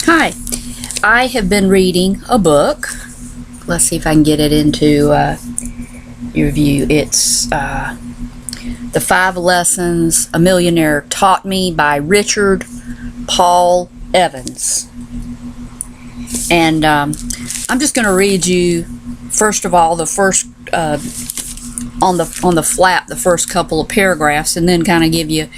Hi, I have been reading a book. Let's see if I can get it into your view. It's The 5 Lessons a Millionaire Taught Me by Richard Paul Evans. And I'm just going to read you, first of all, the first on the flap, the first couple of paragraphs, and then kind of give you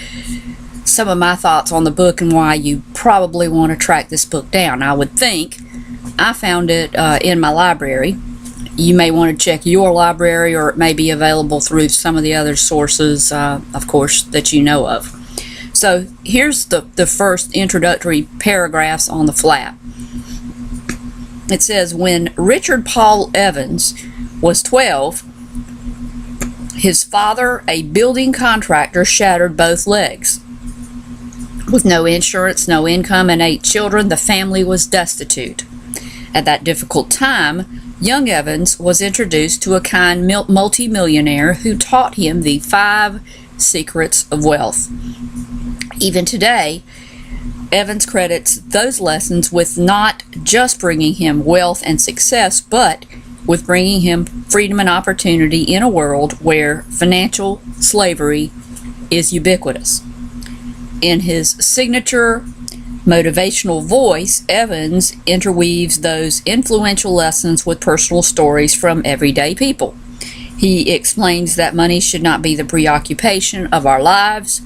some of my thoughts on the book and why you probably want to track this book down. I would think I found it in my library. You may want to check your library, or it may be available through some of the other sources, of course, that you know of. So here's the first introductory paragraphs on the flap. It says, when Richard Paul Evans was 12, his father, a building contractor, shattered both legs. With no insurance, no income, and 8 children, the family was destitute. At that difficult time, young Evans was introduced to a kind multimillionaire who taught him the 5 secrets of wealth. Even today, Evans credits those lessons with not just bringing him wealth and success, but with bringing him freedom and opportunity in a world where financial slavery is ubiquitous. In his signature motivational voice, Evans interweaves those influential lessons with personal stories from everyday people. He explains that money should not be the preoccupation of our lives.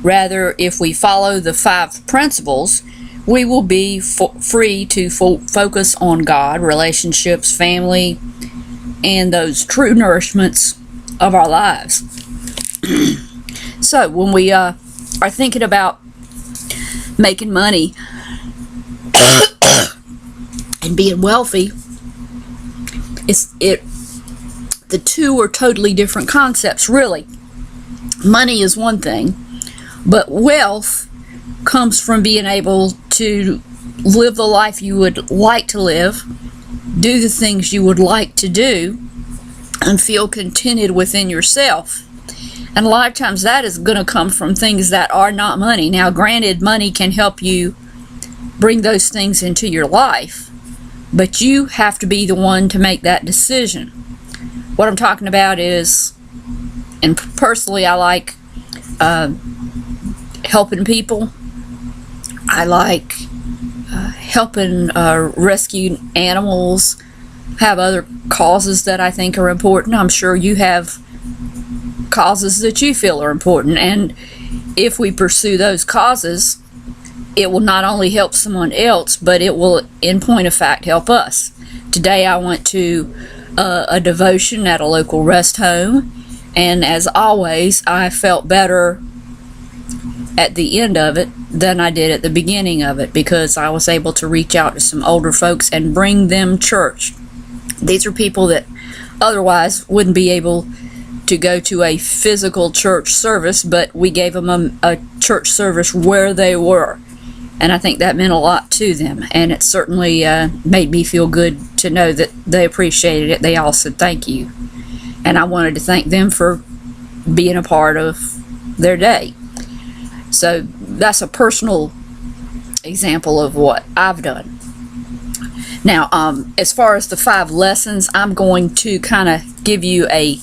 Rather, if we follow the 5 principles, we will be free to focus on God, relationships, family, and those true nourishments of our lives. So, when we are thinking about making money and being wealthy, the two are totally different concepts, really. Money is one thing, but wealth comes from being able to live the life you would like to live, do the things you would like to do, and feel contented within yourself. And a lot of times that is going to come from things that are not money. Now, granted, money can help you bring those things into your life, but you have to be the one to make that decision. What I'm talking about is, and personally I like helping people. I like helping rescue animals, have other causes that I think are important. I'm sure you have causes that you feel are important, and if we pursue those causes, it will not only help someone else, but it will, in point of fact, help us. Today I went to a devotion at a local rest home, and as always, I felt better at the end of it than I did at the beginning of it, because I was able to reach out to some older folks and bring them church. These are people that otherwise wouldn't be able to go to a physical church service, but we gave them a church service where they were, and I think that meant a lot to them, and it certainly made me feel good to know that they appreciated it. They all said thank you, and I wanted to thank them for being a part of their day. So that's a personal example of what I've done. Now, as far as the 5 lessons, I'm going to kind of give you a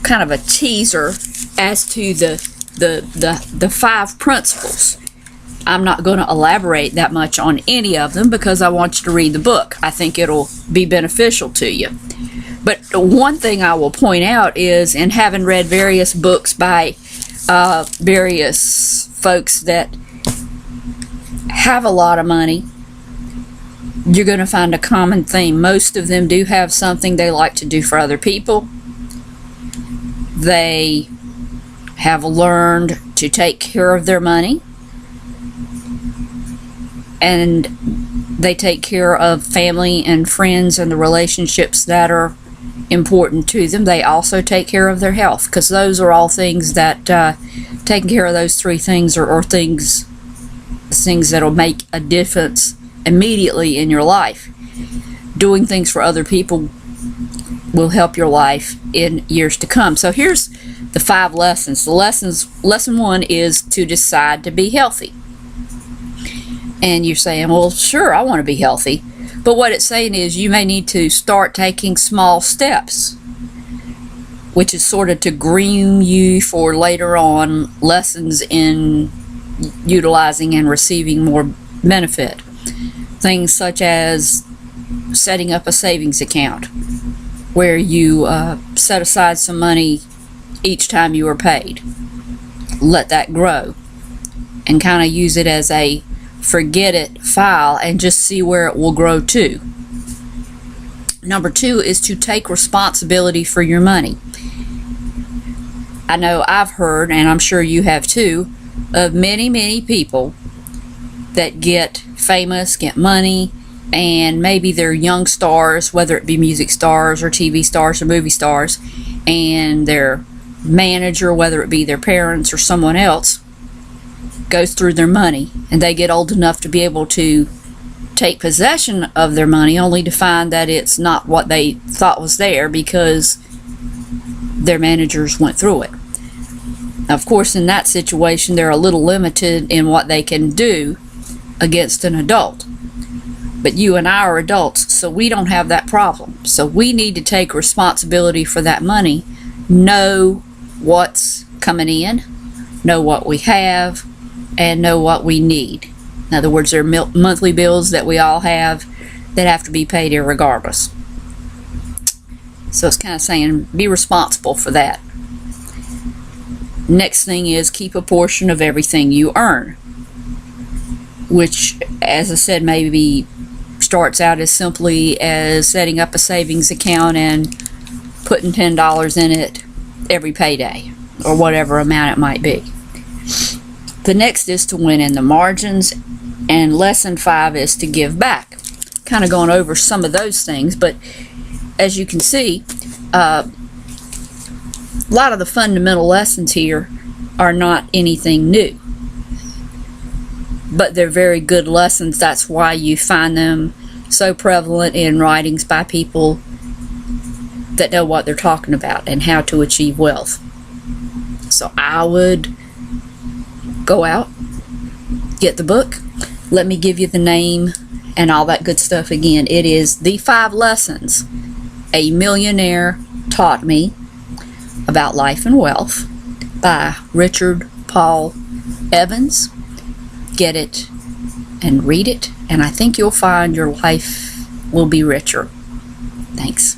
kind of a teaser as to the 5 principles. I'm not going to elaborate that much on any of them because I want you to read the book. I think it'll be beneficial to you. But one thing I will point out is, in having read various books by various folks that have a lot of money, you're going to find a common theme. Most of them do have something they like to do for other people. They have learned to take care of their money, and they take care of family and friends and the relationships that are important to them. They also take care of their health, because those are all things that taking care of those 3 things are things that will make a difference immediately in your life. Doing things for other people will help your life in years to come. So here's the 5 lessons. Lesson 1 is to decide to be healthy. And you're saying, well, sure, I want to be healthy. But what it's saying is you may need to start taking small steps, which is sort of to groom you for later on lessons in utilizing and receiving more benefit. Things such as setting up a savings account where you set aside some money each time you are paid. Let that grow and kind of use it as a forget it file and just see where it will grow to. Number 2 is to take responsibility for your money. I know I've heard, and I'm sure you have too, of many people that get famous, get money, and maybe they're young stars, whether it be music stars or TV stars or movie stars, and their manager, whether it be their parents or someone else, goes through their money, and they get old enough to be able to take possession of their money only to find that it's not what they thought was there because their managers went through it. Now, of course, in that situation, they're a little limited in what they can do against an adult. But you and I are adults, so we don't have that problem. So we need to take responsibility for that money, know what's coming in, know what we have, and know what we need. In other words, there are monthly bills that we all have that have to be paid irregardless. So it's kind of saying be responsible for that. Next thing is keep a portion of everything you earn, which, as I said, maybe starts out as simply as setting up a savings account and putting $10 in it every payday, or whatever amount it might be. The next is to win in the margins, and lesson 5 is to give back. Kind of going over some of those things, but as you can see, a lot of the fundamental lessons here are not anything new, but they're very good lessons. That's why you find them so prevalent in writings by people that know what they're talking about and how to achieve wealth. So I would go out, get the book. Let me give you the name and all that good stuff again. It is The 5 Lessons a Millionaire Taught Me About Life and Wealth by Richard Paul Evans. Get it and read it, and I think you'll find your life will be richer. Thanks.